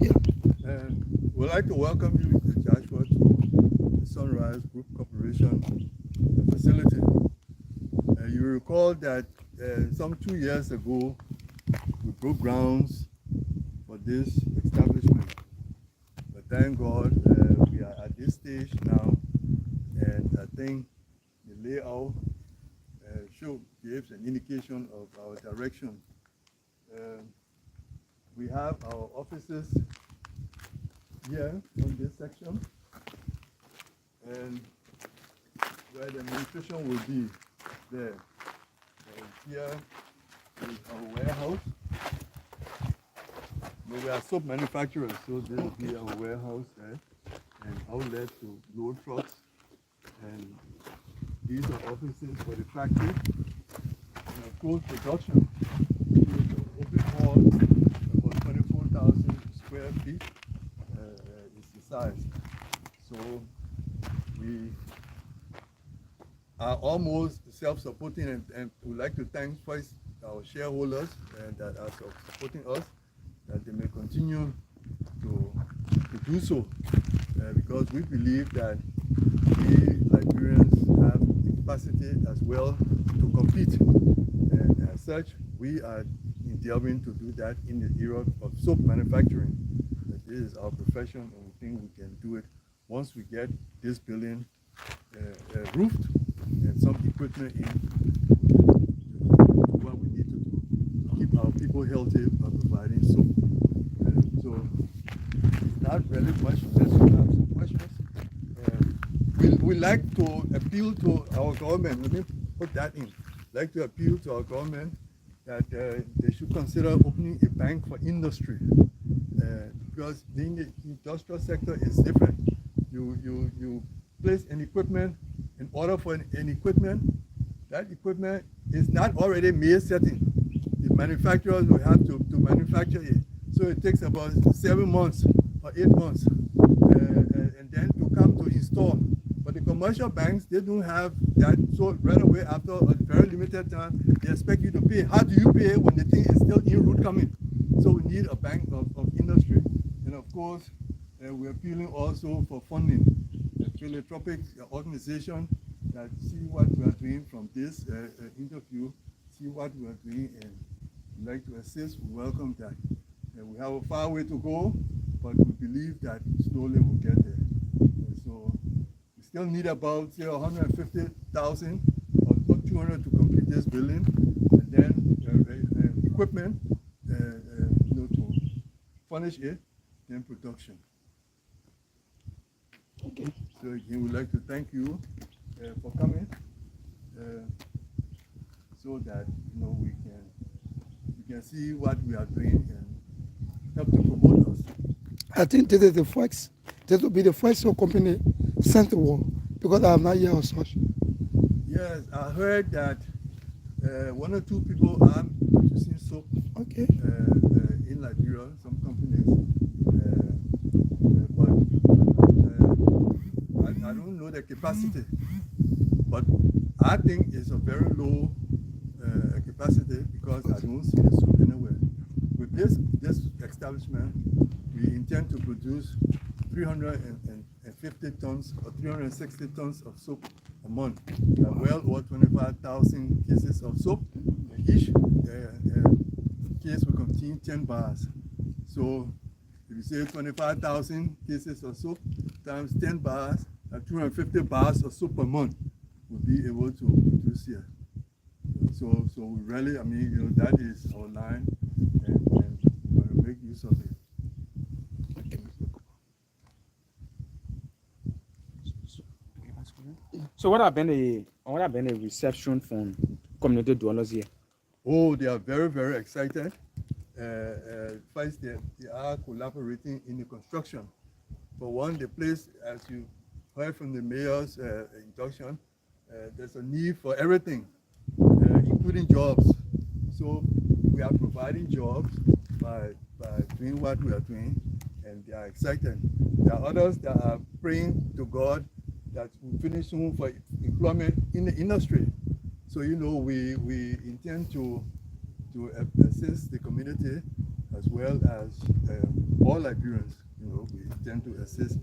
Yeah. And we'd like to welcome you, Joshua, to the Sunrise Group Corporation facility. You recall that some 2 years ago, we broke grounds for this establishment. But thank God, we are at this stage now, and I think the layout gives an indication of our direction. Uh, we have our offices here in this section, and where the administration will be there. And here is our warehouse. We are soap manufacturers, so this will be our warehouse there, and outlet to load trucks. And these are offices for the factory. And of course, production. This is an open hall, about 24,000 square feet is the size. So we are almost self-supporting, and we'd like to thank first our shareholders that are supporting us, that they may continue to do so, because we believe that we Liberians have the capacity as well to compete. And as such, we are endeavoring to do that in the area of soap manufacturing. This is our profession, and we think we can do it once we get this building roofed and some equipment in what we need to do to keep our people healthy by providing soap. So it's not really much unless you have some questions. We like to appeal to our government. Let me put that in. Like to appeal to our government that they should consider opening a bank for industry, because the industrial sector is different. You place an equipment, in order for an equipment, that equipment is not already made setting. The manufacturers will have to manufacture it. So it takes about 7 months or 8 months, and then to come to install. But the commercial banks, they don't have that. So right away, after a very limited time, they expect you to pay. How do you pay when the thing is still in route coming? So we need a bank of industry. And of course, we're appealing also for funding. The philanthropic organization that see what we are doing from this interview, see what we are doing, and would like to assist. We welcome that. We have a far way to go, but we believe that slowly we'll get there. So we still need about, say, 150,000 or 200 to complete this building, and then equipment, to furnish it, then production. Okay. So again, we'd like to thank you for coming, so that we can see what we are doing and help to promote us. I think this is the first. This will be the first soap company sent to war, because I am not here or such. Yes, I heard that one or two people are producing soap Okay. in Liberia, some companies, but I don't know the capacity. But I think it's a very low capacity, because I don't see the soap anywhere. With this establishment, we intend to produce 350 tons or 360 tons of soap a month. Well over 25,000 cases of soap. Each case will contain 10 bars. So if you say 25,000 cases of soap times 10 bars, 250 bars of soap per month will be able to produce here. So we really, that is our line, and we're going to make use of it. So what have been the reception from community dwellers here? Oh, they are very, very excited. First, they are collaborating in the construction. For one, the place, as you heard from the mayor's introduction, there's a need for everything, including jobs. So we are providing jobs by doing what we are doing, and they are excited. There are others that are praying to God that we finish soon for employment in the industry. So we intend to assist the community, as well as all Liberians. We tend to assist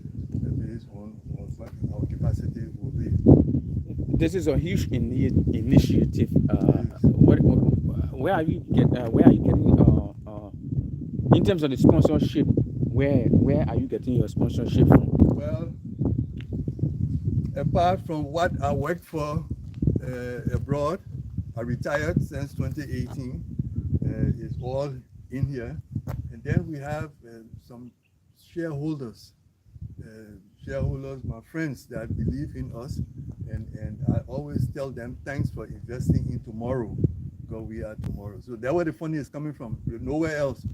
based on what our capacity will be. This is a huge initiative. Where are you getting in terms of the sponsorship? Where are you getting your sponsorship from? Well, apart from what I worked for abroad, I retired since 2018. It's all in here. And then we have some shareholders, my friends that believe in us. And I always tell them, thanks for investing in tomorrow, because we are tomorrow. So that's where the funding is coming from, nowhere else.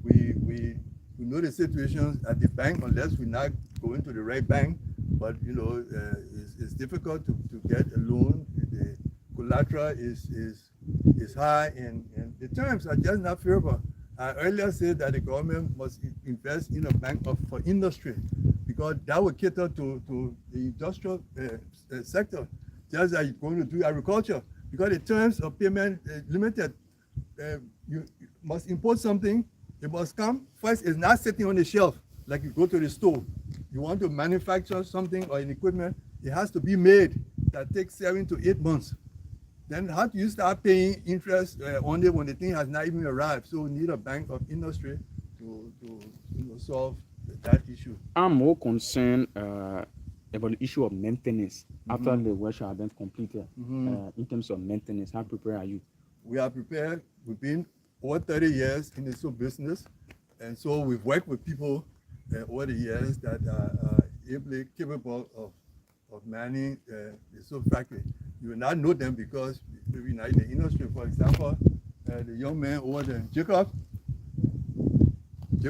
We know the situations at the bank unless we're not going to the right bank, but it's difficult to get a loan. The collateral is high and the terms are just not favorable. I earlier said that the government must invest in a bank for industry, because that will cater to the industrial sector, just like you're going to do agriculture, because the terms of payment limited. You must import something, it must come. First, it's not sitting on the shelf, like you go to the store. You want to manufacture something or an equipment, it has to be made. That takes 7 to 8 months. Then how do you start paying interest on it when the thing has not even arrived? So we need a bank of industry to solve that issue. I'm more concerned about the issue of maintenance after the workshop has been completed. In terms of maintenance, how prepared are you? We are prepared. We've been over 30 years in the soap business, and so we've worked with people over the years that are capable of manning the soap factory. You will not know them because maybe not in the industry. For example, the young man over there, Jacob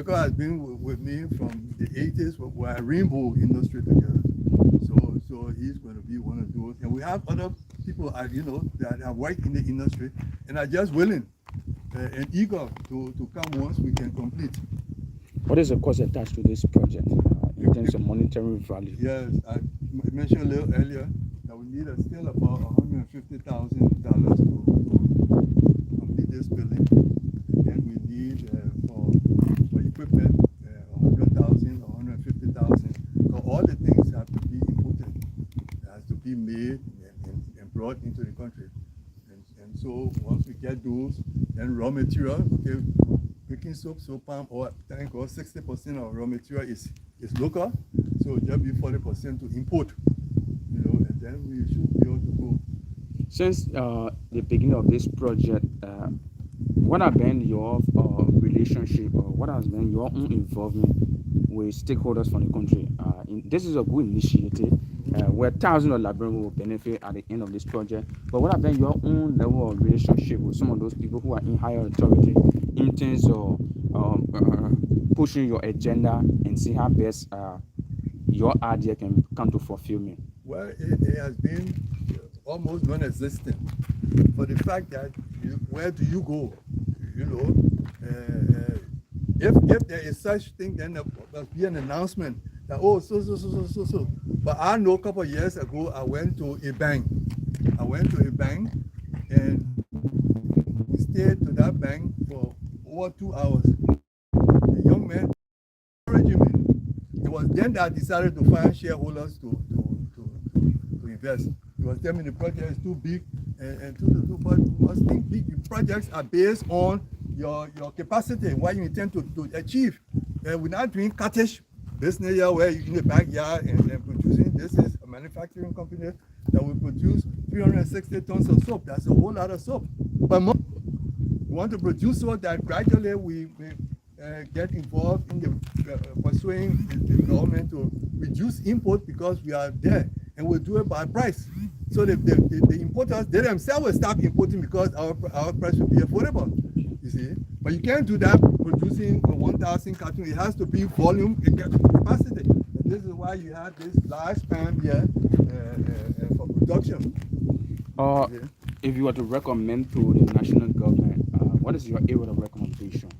has been with me from the 80s. We're a rainbow industry together. So he's going to be one of those. And we have other people, that have worked in the industry and are just willing and eager to come once we can complete. What is the cost attached to this project in terms of monetary value? Yes, I mentioned a little earlier that we need still about $150,000 to complete this building. And then we need for equipment $100,000 or $150,000. So all the things have to be imported. It has to be made and brought into the country. And so once we get those, then raw material, okay, baking soap, soap palm, or thank God 60% of raw material is local. So just be 40% to import, and then we should be able to go. Since the beginning of this project, what has been your relationship, or what has been your own involvement with stakeholders from the country? This is a good initiative where thousands of Liberians will benefit at the end of this project. But what has been your own level of relationship with some of those people who are in higher authority in terms of pushing your agenda and see how best your idea can come to fulfillment? Well, it has been almost non-existent for the fact that where do you go? If there is such thing, then there must be an announcement that, so. But I know a couple of years ago, I went to a bank and we stayed to that bank for over 2 hours. The young man encouraged me. It was then that I decided to find shareholders to invest. He was telling me the project is too big and too, but you must think big projects are based on your capacity and what you intend to achieve. We're not doing cottage business here where you're in the backyard and producing. This is a manufacturing company that will produce 360 tons of soap. That's a whole lot of soap. But we want to produce so that gradually we get involved in the pursuing the government to reduce import because we are there, and we'll do it by price. So the importers, they themselves will stop importing because our price will be affordable, you see. But you can't do that producing 1,000 cartons. It has to be volume capacity. And this is why you have this large span here for production. If you were to recommend to the national government, what is your area of recommendation?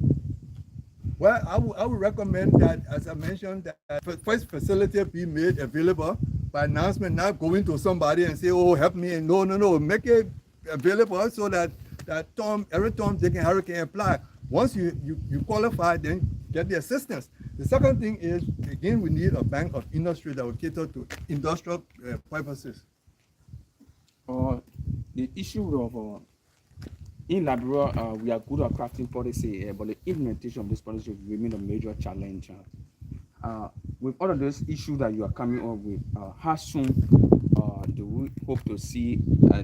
Well, I would recommend that, as I mentioned, that first facility be made available by announcement, not going to somebody and say, oh, help me. And no, make it available so that every time they can hurricane apply. Once you qualify, then get the assistance. The second thing is, again, we need a bank of industry that will cater to industrial purposes. The issue of in Liberia, we are good at crafting policy, but the implementation of this policy remains a major challenge. With all of those issues that you are coming up with, how soon do we hope to see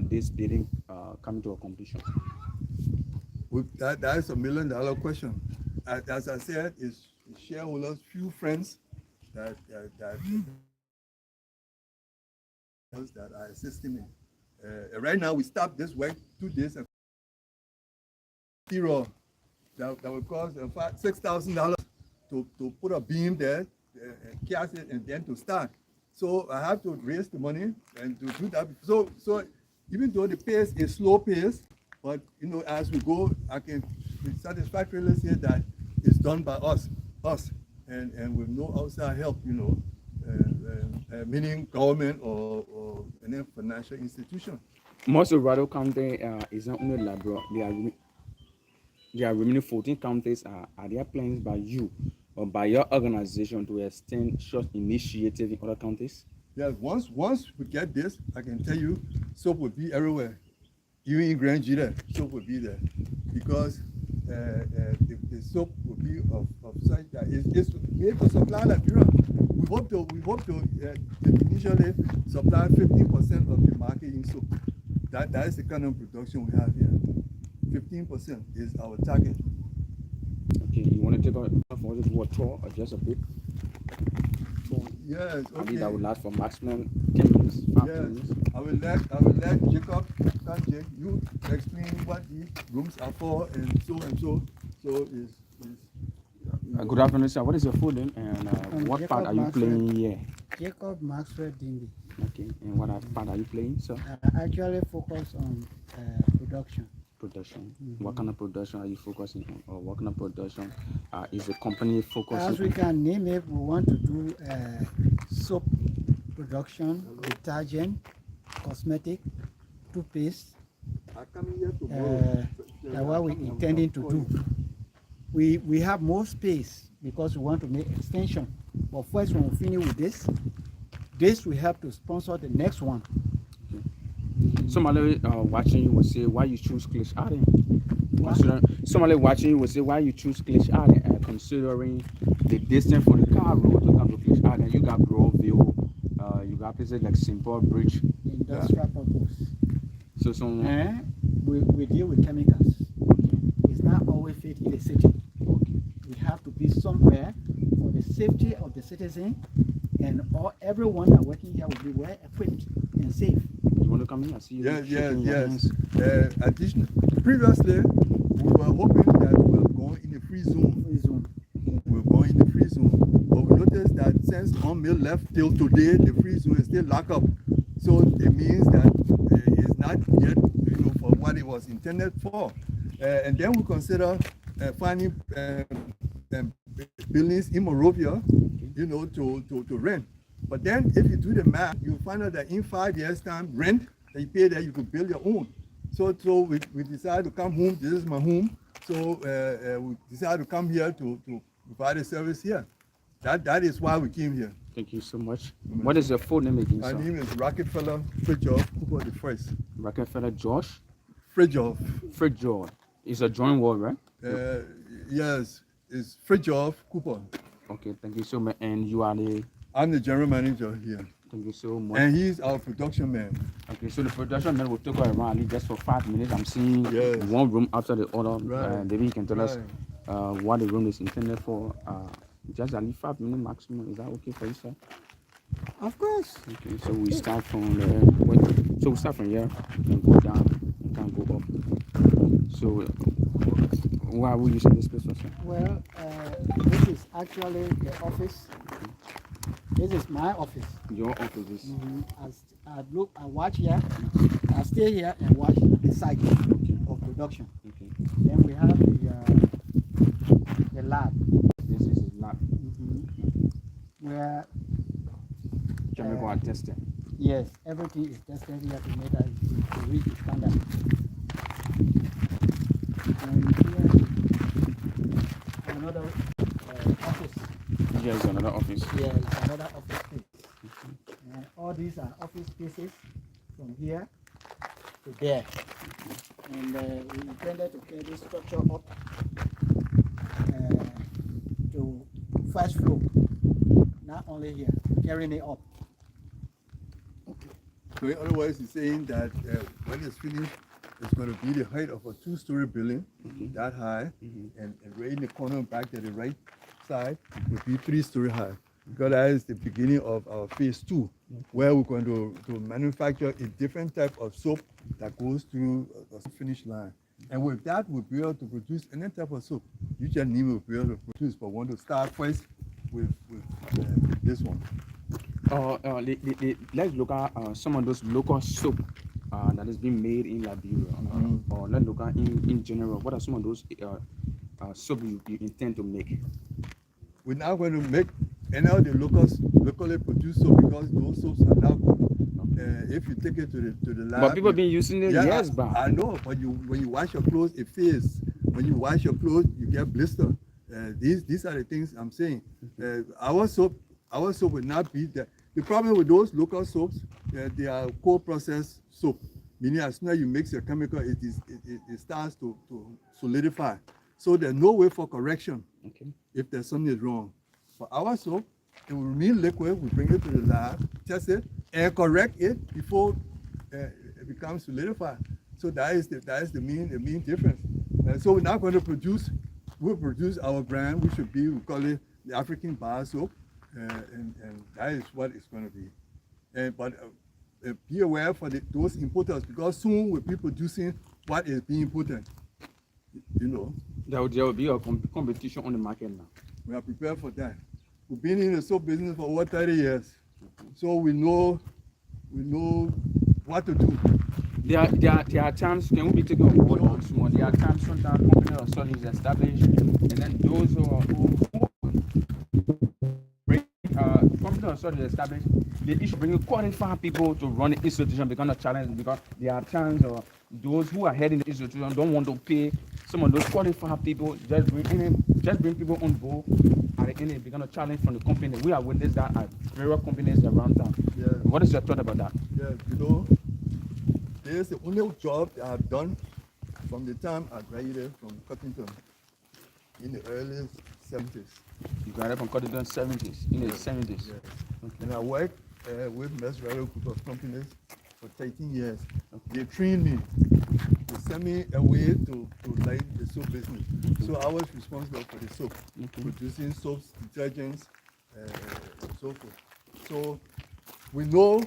this building coming to a completion? That is $1 million question. As I said, it's shareholders, few friends that are assisting me. Right now, we stopped this work 2 days ago. Zero. That will cost $6,000 to put a beam there, cast it, and then to start. So I have to raise the money and to do that. So even though the pace is slow pace, but as we go, I can satisfactorily say that it's done by us, and with no outside help, meaning government or any financial institution. Montserrado County is not only Liberia. There are remaining 14 counties. Are there plans by you or by your organization to extend such initiative in other counties? Yes, once we get this, I can tell you, soap will be everywhere. Even in Grand Gita, soap will be there, because the soap will be of such that it's made to supply Liberia. We hope to initially supply 50% of the market in soap. That is the kind of production we have here. 15% is our target. Okay, you want to take a for this water or just a bit? Yes, okay. I think that will last for maximum 10 minutes, 5 Yes, minutes. I will let Jacob, you explain what these rooms are for and so and so. So is Good afternoon, sir. What is your full name and what part are you playing here? Jacob Maxwell Dingy. Okay, and what part are you playing, sir? I actually focus on production. Production. What kind of production are you focusing on, or what kind of production is the company focusing As we on? can name it, we want to do soap production, detergent, cosmetic, toothpaste. That's what we're intending to do. We have more space because we want to make extension. But first, when we finish with this will help to sponsor the next one. Somebody watching you will say why you choose Clay-Ashland. Somebody watching you will say why you choose Clay-Ashland, considering the distance from the car road to come to Clay-Ashland. You got Broadview, you got places like Simple Bridge. Industrial purpose. So we deal with chemicals. It's not always fit in the city. We have to be somewhere for the safety of the citizen, and everyone that working here will be well equipped and safe. You want to come here? I see you. Yes. Previously, we were hoping that we were going in the free zone. We were going in the free zone, but we noticed that since Mill left till today, the free zone is still locked up. So it means that it's not yet, for what it was intended for. And then we consider finding buildings in Monrovia, to rent. But then if you do the math, you find out that in 5 years' time, rent that you pay there, you could build your own. So we decided to come home. This is my home. So we decided to come here to provide a service here. That is why we came here. Thank you so much. What is your full name again, My sir? name is Rockefeller Fridjof Cooper the First. Rockefeller Josh Fridjof. Fridjof. It's a joint word, right? Yes, it's Fridjof Cooper. Okay, thank you so much. And you are I'm the general manager here. Thank you so much. And he's our production man. Okay, so the production man will take her around just for 5 minutes. I'm seeing Yes. one room after the other. Right. Maybe you can tell us what the room is intended for. Just at least 5 minutes maximum. Is that okay for you, sir? Of course. Okay, so we start from there. So we start from here and go down and can go up. So why are we using this place for, sir? Well, this is actually the office. This is my office. Your office is I watch here. I stay here and watch the cycle of production. okay. Then we have the lab, This is his lab. where Chemical are tested. yes, everything is tested here to make that to reach the standard. And here another office. Here is another office. Yeah, it's another office space. And all these are office spaces from here to there. And we intended to carry this structure up to first floor. Not only here, carrying it up. So in other words, he's saying that when it's finished, it's going to be the height of a 2-story building, that high, and right in the corner back to the right side will be 3-story high. Because that is the beginning of our phase 2, where we're going to manufacture a different type of soap that goes through the finish line. And with that, we'll be able to produce any type of soap. You just need to be able to produce, but want to start first with this one. Let's look at some of those local soap that is being made in Liberia, or let's look at in general. What are some of those soap you intend to make? We're now going to make any of the locally produced soap because those soaps are now good. If you take it to the lab, But people been using it years back. I know, but when you wash your clothes, it fades. When you wash your clothes, you get blister. These are the things I'm saying. Our soap would not be that. The problem with those local soaps, they are co-processed soap. Meaning as soon as you mix your chemical, it starts to solidify. So there's no way for correction if there's something is wrong. For our soap, it will remain liquid. We bring it to the lab, test it, and correct it before it becomes solidified. So that is the main difference. So we're not going to produce. We'll produce our brand, which should be, we call it the African bar soap, and that is what it's going to be. But be aware for those importers, because soon we'll be producing what is being imported. You know. There will be a competition on the market now. We are prepared for that. We've been in the soap business for over 30 years, so we know what to do. There are times, can we be taking on board once more? There are times sometimes company or so is established, and then those who bring company or so is established, they issue bringing qualified people to run the institution become a challenge, because there are times those who are heading the institution don't want to pay some of those qualified people, just bring people on board. At the end, it become a challenge from the company. We have witnessed that at various companies around town. Yeah. What is your thought about that? Yeah, you know, there's the only job that I've done from the time I graduated from Cottington in the early 70s. You graduated from Cottington 70s, in the 70s. Yes. Okay. And I worked with Montserrado group of companies for 13 years. They trained me. They sent me away to like the soap business. So I was responsible for the soap, producing soaps, detergents, and so forth. So we know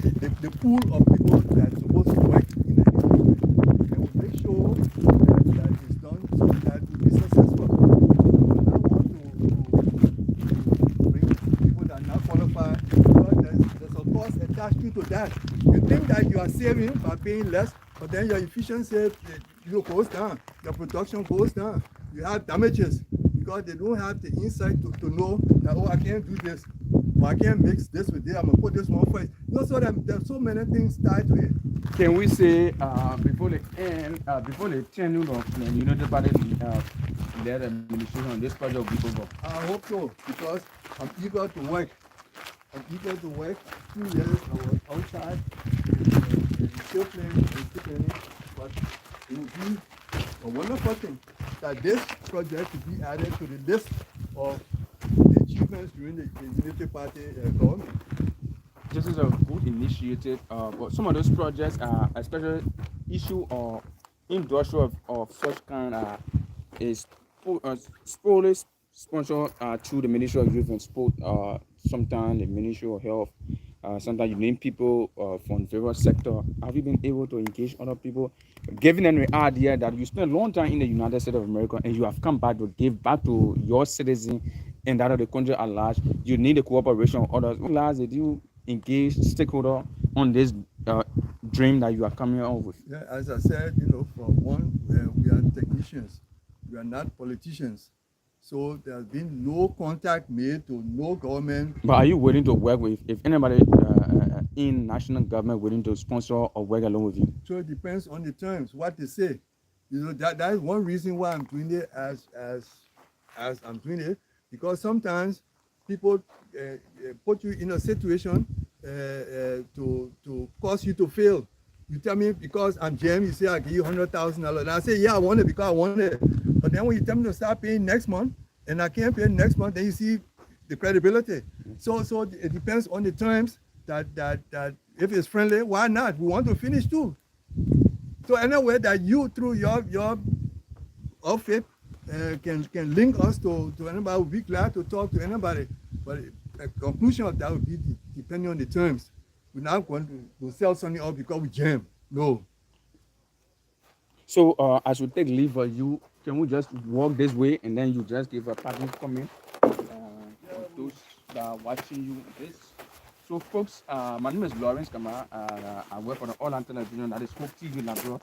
the pool of people that are supposed to work in the industry, and we make sure that it's done so that we be successful. We don't want to bring people that are not qualified, because there's a cost attached to that. You think that you are saving by paying less, but then your efficiency goes down, your production goes down. You have damages because they don't have the insight to know that, oh, I can't do this. Or I can't mix this with this. I'm gonna put this one first. You know, so there's so many things tied to it. Can we say before the end, before the tenure of the United Party led administration on this project will be over? I hope so, because I'm eager to work. 2 years I was outside and still playing, but it would be a wonderful thing that this project would be added to the list of the achievements during the Unity Party government. This is a good initiative, but some of those projects are especially issue or industrial of such kind is fully sponsored through the Ministry of Youth and Sport, sometimes the Ministry of Health, sometimes you name people from various sectors. Have you been able to engage other people, giving them the idea that you spent a long time in the United States of America and you have come back to give back to your citizens and that of the country at large? You need the cooperation of others. Last, did you engage stakeholder on this dream that you are coming up with? Yeah, as I said, you know, for one, we are technicians. We are not politicians. So there has been no contact made to no government. But are you willing to work with, if anybody in national government willing to sponsor or work along with you? So it depends on the terms, what they say. You know, that is one reason why I'm doing it as I'm doing it, because sometimes people put you in a situation to cause you to fail. You tell me because I'm Jim, you say I give you $100,000, and I say yeah, I want it because I want it. But then when you tell me to start paying next month, and I can't pay next month, then you see the credibility. So it depends on the terms that if it's friendly, why not? We want to finish too. So anyway, that you through your outfit can link us to anybody, we'll be glad to talk to anybody. But the conclusion of that would be depending on the terms. We're not going to sell something out because we jam. No. So as we take leave of you, can we just walk this way and then you just give a parting comment for those that are watching you this? So folks, my name is Lawrence Kamara. I work for the All Television, that is Hope TV Labrador,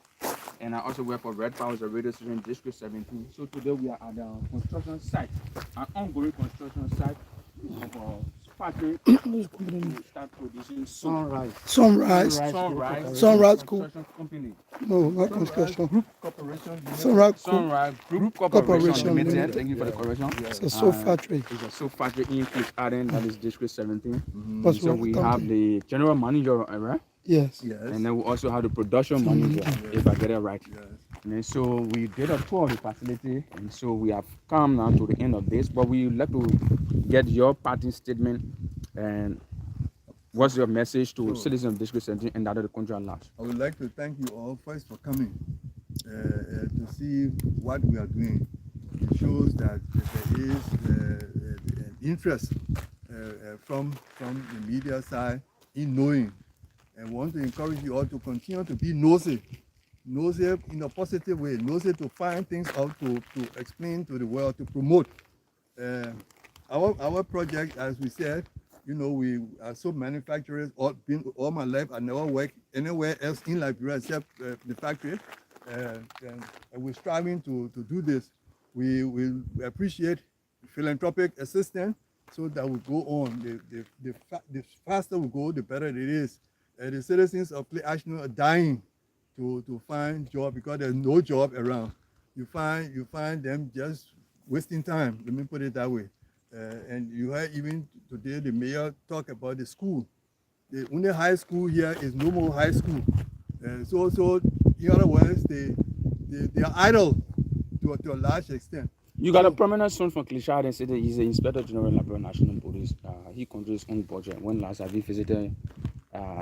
and I also work for Red Powers, a radio station in District 17. So today we are at the construction site, an ongoing construction site of a factory to start producing soap. Sunrise. Sunrise Group. Construction company. No, not construction. Group Corporation. Sunrise Group Corporation Limited. Thank you for the correction. It's a soap factory. It's a soap factory in Clay-Ashland, that is District 17. What's So wrong we with have company? the general manager, right? Yes. Yes. And then we also have the production manager, if I get it right. Yes. And then so we did a tour of the facility, and so we have come now to the end of this, but we would like to get your parting statement and what's your message to citizens of District 17 and that of the country at large. I would like to thank you all first for coming to see what we are doing. It shows that there is an interest from the media side in knowing, and want to encourage you all to continue to be nosy in a positive way, nosy to find things out, to explain to the world, to promote. Our project, as we said, you know, we are soap manufacturers. All my life, I never worked anywhere else in Liberia except the factory. And we're striving to do this. We appreciate philanthropic assistance so that we go on. The faster we go, the better it is. The citizens of Clay-Ashland are dying to find job because there's no job around. You find them just wasting time. Let me put it that way. And you heard even today the mayor talk about the school. The only high school here is no more high school. So in other words, they are idle to a large extent. You got a prominent son from Clay-Ashland and said that he's the Inspector General of the National Police. He controls his own budget. When last have you visited?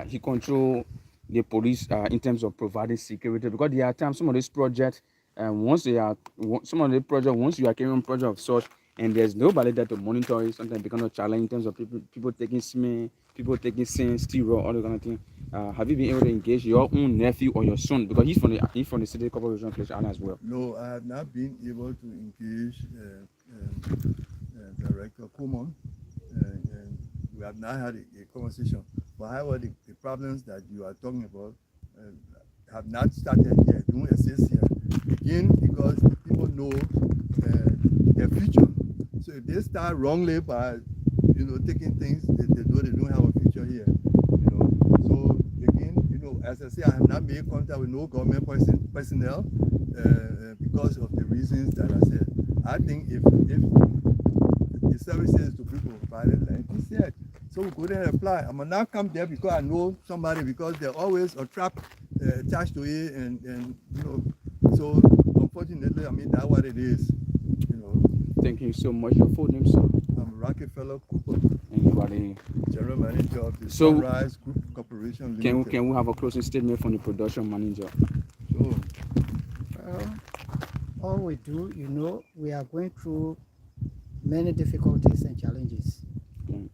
He controls the police in terms of providing security, because there are times some of these projects, once you are carrying on project of such, and there's nobody there to monitor it, sometimes it becomes a challenge in terms of people taking cement, people taking sand, steel, all that kind of thing. Have you been able to engage your own nephew or your son, because he's from the city corporation of Clay-Ashland as well? No, I have not been able to engage Director Coleman, and we have not had a conversation. But however, the problems that you are talking about have not started yet, don't exist yet. Again, because people know their future. So if they start wrongly by, taking things, they know they don't have a future here. So again, as I say, I have not made contact with no government personnel because of the reasons that I said. I think if the services to people provided, like he said, so we go there and apply. I might not come there because I know somebody, because there's always a trap attached to it, and so unfortunately, I mean, that's what it is. Thank you so much. Your full name, sir? I'm Rockefeller Cooper, and you are the General Manager of the Sunrise Group Corporation Limited. Can we have a closing statement from the production manager? Sure. All we do, we are going through many difficulties and challenges.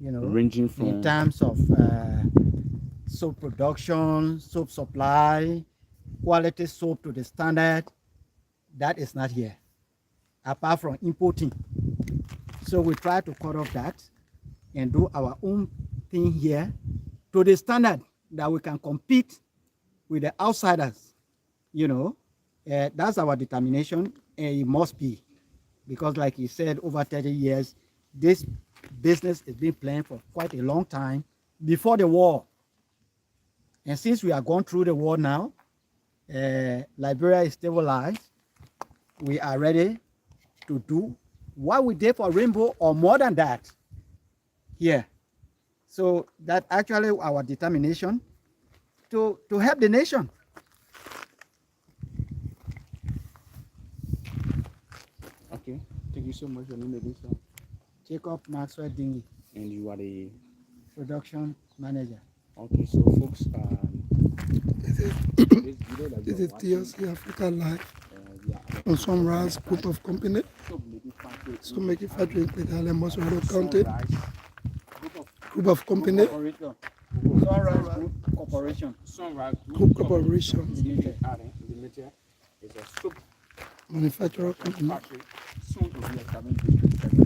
Ranging from in terms of soap production, soap supply, quality soap to the standard, that is not here, apart from importing. So we try to cut off that and do our own thing here to the standard that we can compete with the outsiders. That's our determination, and it must be, because like you said, over 30 years, this business has been playing for quite a long time before the war. And since we are going through the war now, Liberia is stabilized. we are ready to do what we did for Rainbow or more than that here. So that actually our determination to help the nation. Okay. Thank you so much. Your name is Jacob Maxwell Dingy, and you are the production manager. okay. So folks, This is, this video that this you is are watching, TLC Africa Live we are on Sunrise Group of Company. so making factory. So make it factory in Clay-Ashland, Montserrado County. Sunrise Group of Company. Corporation. Sunrise Group Corporation. Sunrise Group Corporation. Limited is a soap Manufacturer company. factory soon to be established in District 7.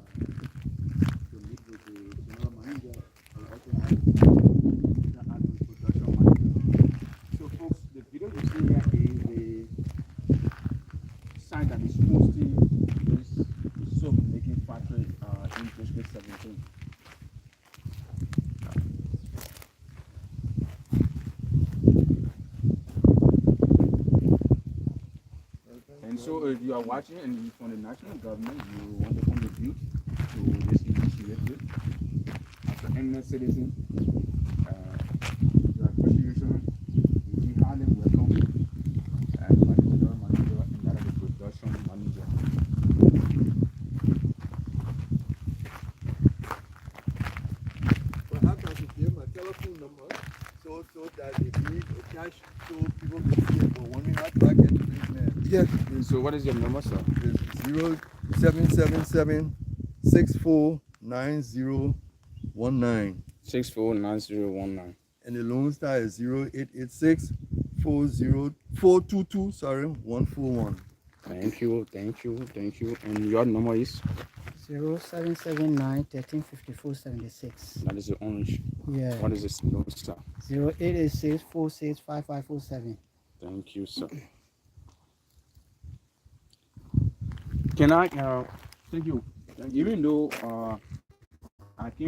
To meet with the general manager and also have the admin production manager. So folks, the video you see here is the site that is hosting this soap making factory in District 17. And so if you are watching and you from the national government, you want to contribute to this initiative as an eminent citizen, your appreciation will be highly welcome by the general manager and that of the production manager. Perhaps I should give my telephone number so that if need a cash, so people can see it. But wondering how do I get to this man? Yes. So what is your number, sir? It's 0777 649019. 649019. And the loan star is 0886 422 141. Thank you. And your number is? 0779 1354 76. That is the orange. Yeah. What is this number, sir? 0886 465547. Thank you, sir. Can I thank you. Even though I came